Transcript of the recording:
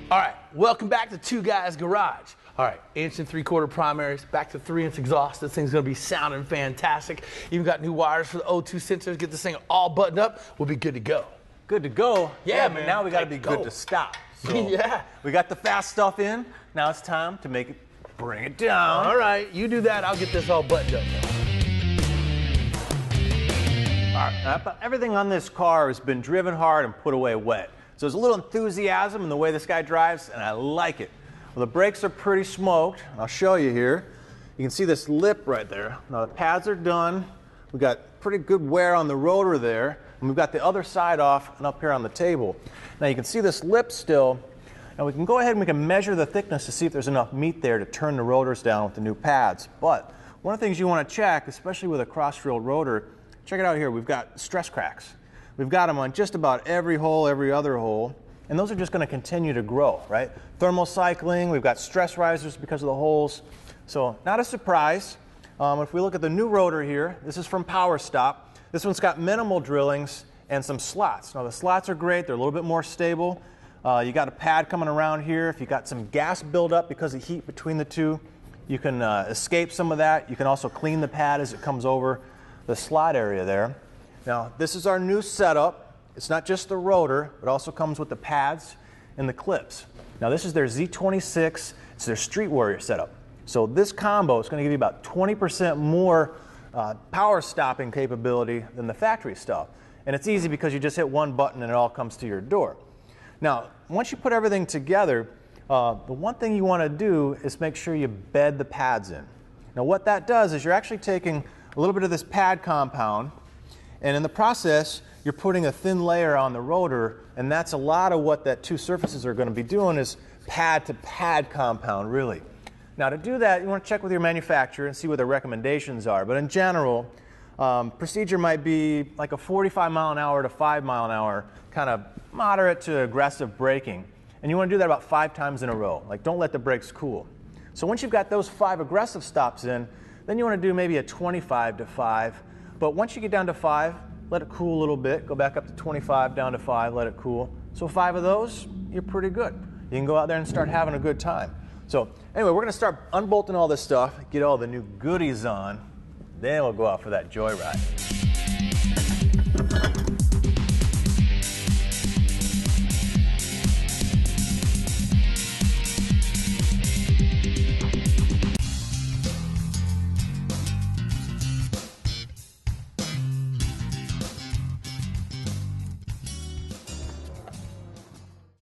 All right, welcome back to Two Guys Garage. All right, 1 3/4 primaries, back to 3-inch exhaust. This thing's gonna be sounding fantastic. Even got new wires for the O2 sensors. Get this thing all buttoned up. We'll be good to go. Good to go? Yeah, but man. now we gotta be good to stop. So Yeah. We got the fast stuff in. Now it's time to make it, bring it down. All right, you do that. I'll get this all buttoned up. All right, everything on this car has been driven hard and put away wet. So there's a little enthusiasm in the way this guy drives, and I like it. Well, the brakes are pretty smoked. I'll show you here. You can see this lip right there. Now the pads are done. We've got pretty good wear on the rotor there, and we've got the other side off and up here on the table. Now you can see this lip still. Now we can go ahead and we can measure the thickness to see if there's enough meat there to turn the rotors down with the new pads. But one of the things you want to check, especially with a cross-drilled rotor, check it out here. We've got stress cracks. We've got them on just about every hole, every other hole, and those are just going to continue to grow, right? Thermal cycling, we've got stress risers because of the holes, so not a surprise. If we look at the new rotor here, this is from Power Stop. This one's got minimal drillings and some slots. Now the slots are great, they're a little bit more stable. You got a pad coming around here. If you got some gas buildup because of heat between the two, you can escape some of that. You can also clean the pad as it comes over the slot area there. Now, this is our new setup. It's not just the rotor, it also comes with the pads and the clips. Now, this is their Z26, it's their Street Warrior setup. So this combo is going to give you about 20% more power stopping capability than the factory stuff. And it's easy because you just hit one button and it all comes to your door. Now, once you put everything together, the one thing you want to do is make sure you bed the pads in. Now, what that does is you're actually taking a little bit of this pad compound, and in the process, you're putting a thin layer on the rotor, and that's a lot of what that two surfaces are going to be doing is pad to pad compound, really. Now to do that, you want to check with your manufacturer and see what their recommendations are, but in general, procedure might be like a 45 mile an hour to 5 mile an hour, kind of moderate to aggressive braking, and you want to do that about 5 times in a row. Like, don't let the brakes cool. So once you've got those 5 aggressive stops in, then you want to do maybe a 25 to 5. But once you get down to 5, let it cool a little bit. Go back up to 25, down to 5, let it cool. So 5 of those, you're pretty good. You can go out there and start having a good time. So anyway, we're going to start unbolting all this stuff, get all the new goodies on, then we'll go out for that joyride.